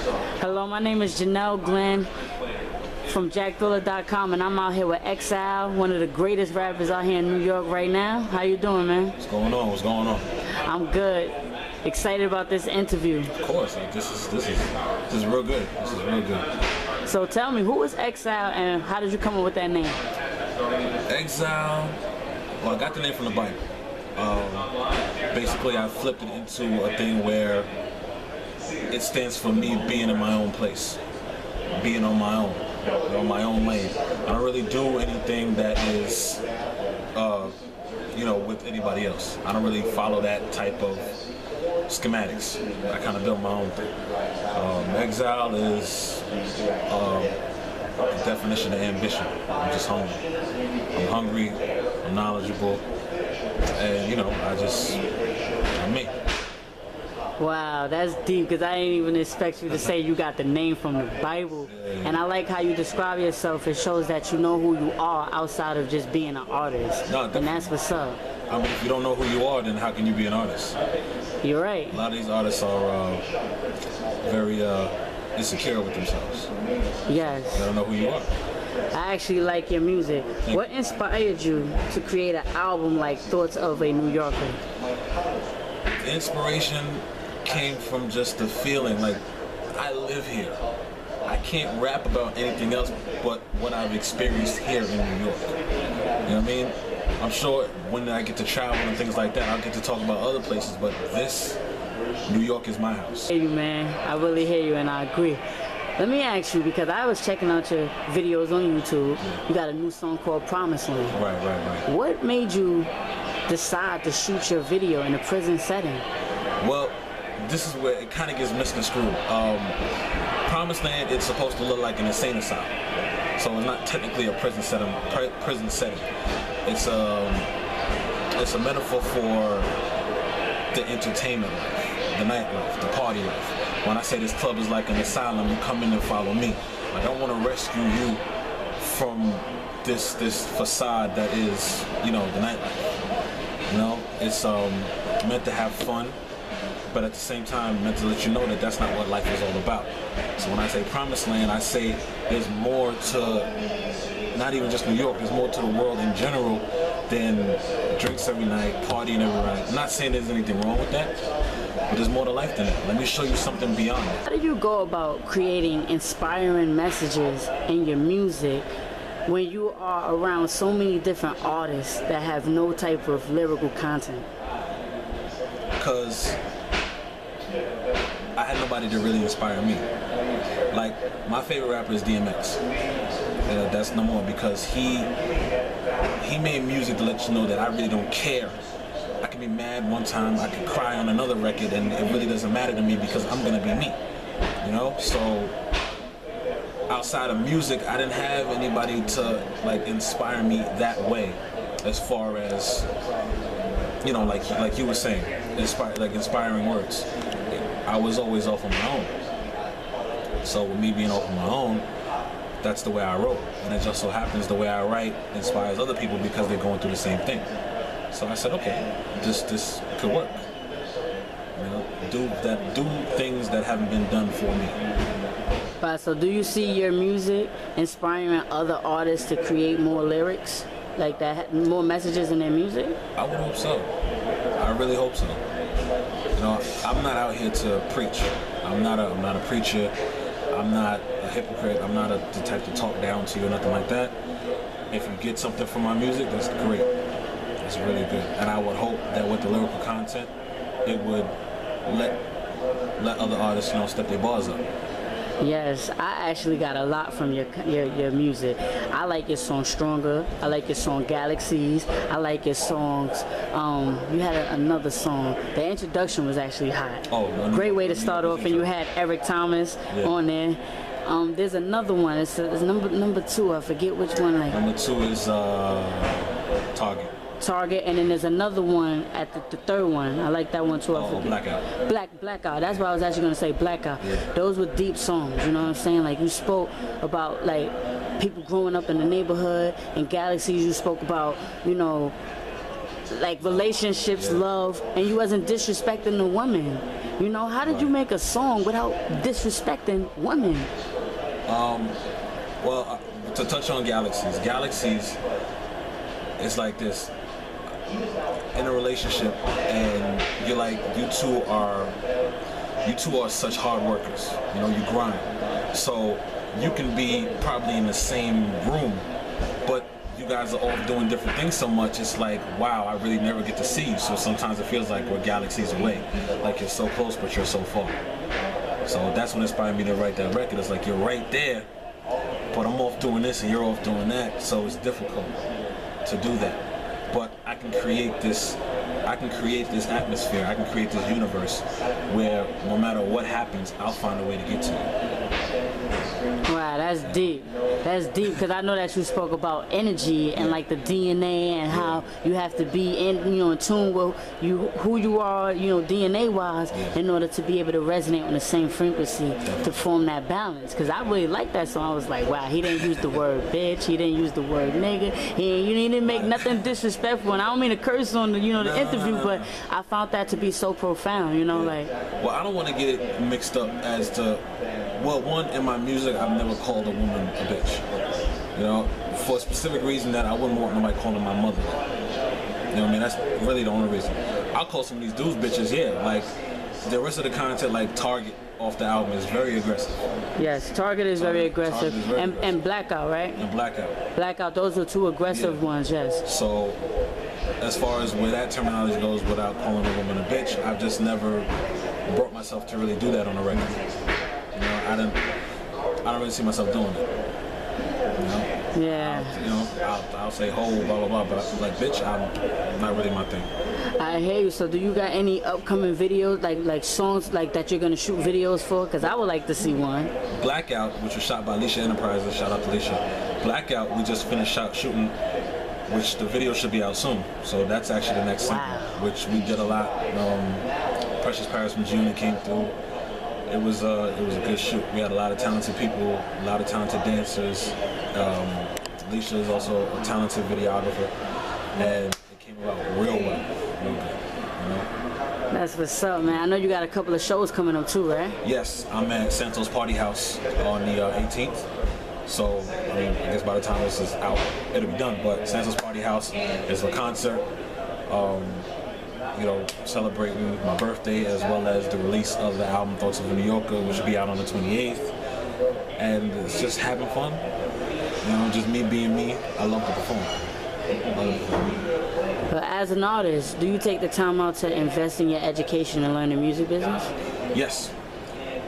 Hello, my name is Janelle Glenn from JackThriller.com, and I'm out here with X-YLE, one of the greatest rappers out here in New York right now. How you doing, man? What's going on? What's going on? I'm good. Excited about this interview. Of course, like, this is real good. This is real good. So tell me, who is X-YLE and how did you come up with that name? X-YLE, well, I got the name from the Bible. Basically, I flipped it into a thing where it stands for me being in my own place, being on my own lane. I don't really do anything that is, with anybody else. I don't really follow that type of schematics. I kind of build my own thing. X-YLE is the definition of ambition. I'm just hungry. I'm hungry, I'm knowledgeable, and I'm me. Wow, that's deep, because I didn't even expect you to say you got the name from the Bible. And I like how you describe yourself. It shows that you know who you are outside of just being an artist. No, and that's what's up. I mean, if you don't know who you are, then how can you be an artist? You're right. A lot of these artists are very insecure with themselves. Yes. They don't know who you are. I actually like your music. What inspired you to create an album like Thoughts of a New Yorker? The inspiration came from just the feeling, like, I live here. I can't rap about anything else but what I've experienced here in New York. You know what I mean? I'm sure when I get to travel and things like that, I'll get to talk about other places, but this, New York is my house. Hey, man, I really hear you and I agree. Let me ask you, because I was checking out your videos on YouTube. You got a new song called Promised Land. Right. What made you decide to shoot your video in a prison setting? Well, this is where it kind of gets misconstrued. Promised Land, it's supposed to look like an insane asylum, so it's not technically a prison setting. It's a metaphor for the entertainment life, the nightlife, the party life. When I say this club is like an asylum, you come in and follow me. I don't want to rescue you from this facade that is, the nightlife. It's meant to have fun, but at the same time meant to let you know that that's not what life is all about. So when I say Promised Land, I say there's more to not even just New York, there's more to the world in general than drinks every night, partying every night. I'm not saying there's anything wrong with that, but there's more to life than that. Let me show you something beyond that. How do you go about creating inspiring messages in your music when you are around so many different artists that have no type of lyrical content? Because I had nobody to really inspire me. Like, my favorite rapper is DMX. That's number one, because he made music to let you know that I really don't care. I can be mad one time, I can cry on another record, and it really doesn't matter to me because I'm gonna be me. So outside of music, I didn't have anybody to inspire me that way, as far as like you were saying, inspiring words. I was always off on my own. So with me being off on my own, that's the way I wrote. And it just so happens the way I write inspires other people because they're going through the same thing. So I said, okay, this could work. Do things that haven't been done for me. Right, so do you see your music inspiring other artists to create more lyrics like that, more messages in their music? I would hope so. I really hope so. I'm not out here to preach. I'm not a preacher. I'm not a hypocrite. I'm not the type to talk down to you or nothing like that. If you get something from my music, that's great. That's really good. And I would hope that with the lyrical content, it would let other artists, step their bars up. Yes, I actually got a lot from your music. I like your song Stronger. I like your song Galaxies. I like your songs. You had another song. The introduction was actually hot. Oh, great way to start off, and you had Eric Thomas on there. There's another one. It's number 2. I forget which one. Number 2 is Target, and then there's another one at the third one. I like that one too. I forget. Blackout. That's what I was actually gonna say. Blackout. Yeah. Those were deep songs. You know what I'm saying? Like, you spoke about people growing up in the neighborhood. And Galaxies, you spoke about like relationships, love, and you wasn't disrespecting the woman. You know, how did you make a song without disrespecting women? Well, to touch on Galaxies, it's like this. In a relationship, and you're like, you two are such hard workers. You know, you grind. So you can be probably in the same room, but you guys are all doing different things so much, it's like, wow, I really never get to see you. So sometimes it feels like we're galaxies away. Like you're so close, but you're so far. So that's what inspired me to write that record. It's like, you're right there, but I'm off doing this and you're off doing that. So it's difficult to do that. But I can create this atmosphere, I can create this universe where no matter what happens, I'll find a way to get to you. Wow, that's deep. That's deep, because I know that you spoke about energy and like the DNA and how you have to be in tune with who you are, DNA wise, in order to be able to resonate on the same frequency to form that balance. Because I really like that song. I was like, wow, he didn't use the word bitch, he didn't use the word nigga, he didn't make nothing disrespectful. And I don't mean to curse on the the interview, but I found that to be so profound. Like. Well, I don't want to get it mixed up as to. Well, one, in my music, I've never called a woman a bitch. For a specific reason that I wouldn't want nobody calling my mother. You know what I mean? That's really the only reason. I'll call some of these dudes bitches, yeah. Like, the rest of the content, like Target off the album, is very aggressive. Yes, Target is very aggressive. And Blackout, right? And Blackout. Blackout, those are two aggressive ones, yes. So, as far as where that terminology goes without calling a woman a bitch, I've just never brought myself to really do that on a record. I don't really see myself doing it. Yeah. I'll say ho, blah blah blah, but like bitch, I'm not really my thing. I hear you. So do you got any upcoming videos, like songs like that you're gonna shoot videos for? Because I would like to see one. Blackout, which was shot by Alicia Enterprises, shout out to Alicia. Blackout, we just finished shooting, which the video should be out soon. So that's actually the next single, which we did a lot. Precious Paris from June came through. It was a good shoot. We had a lot of talented people, a lot of talented dancers. Alicia is also a talented videographer, and it came out real well, real good. That's what's up, man. I know you got a couple of shows coming up too, right? Yes, I'm at Santos Party House on the 18th. So, I guess by the time this is out, it'll be done. But Santos Party House is a concert. Celebrating my birthday as well as the release of the album Thoughts of a New Yorker, which will be out on the 28th. And it's just having fun. Just me being me. I love to perform. But as an artist, do you take the time out to invest in your education and learn the music business? Yes.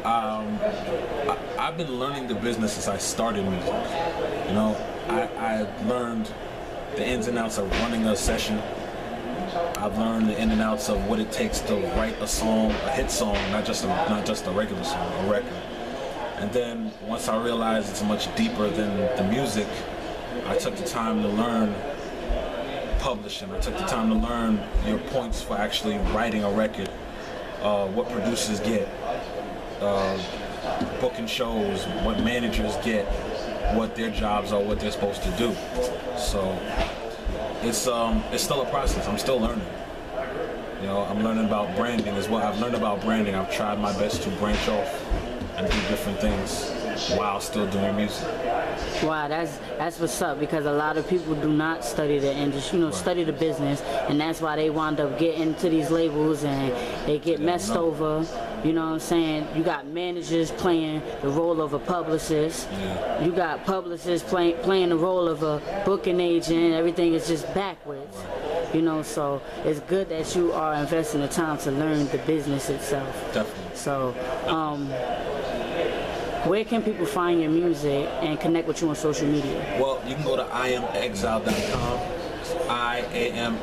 I've been learning the business since I started music. I learned the ins and outs of running a session. I've learned the in and outs of what it takes to write a song, a hit song, not just a regular song, a record. And then once I realized it's much deeper than the music, I took the time to learn publishing. I took the time to learn your points for actually writing a record, what producers get, booking shows, what managers get, what their jobs are, what they're supposed to do. So it's still a process. I'm still learning. I'm learning about branding as well. I've learned about branding. I've tried my best to branch off and do different things while still doing music. Wow, that's what's up, because a lot of people do not study the industry, study the business, and that's why they wind up getting into these labels and they get messed over. You know what I'm saying? You got managers playing the role of a publicist. Yeah. You got publicists playing the role of a booking agent. Everything is just backwards. So it's good that you are investing the time to learn the business itself. Definitely. So, where can people find your music and connect with you on social media? Well, you can go to IamXYLE.com,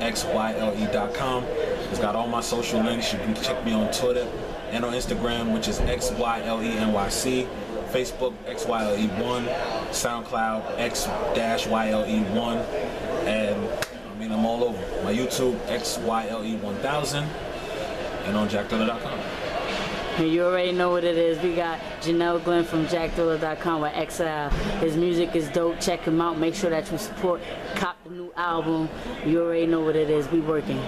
IamXYLE.com. It's got all my social links. You can check me on Twitter and on Instagram, which is XYLENYC, Facebook XYLE1, SoundCloud X-YLE1, and I'm all over. My YouTube XYLE1000, and on JackDiller.com. And you already know what it is. We got Janelle Glenn from jackthriller.com with X-YLE. His music is dope. Check him out. Make sure that you support, cop the new album. You already know what it is. We working.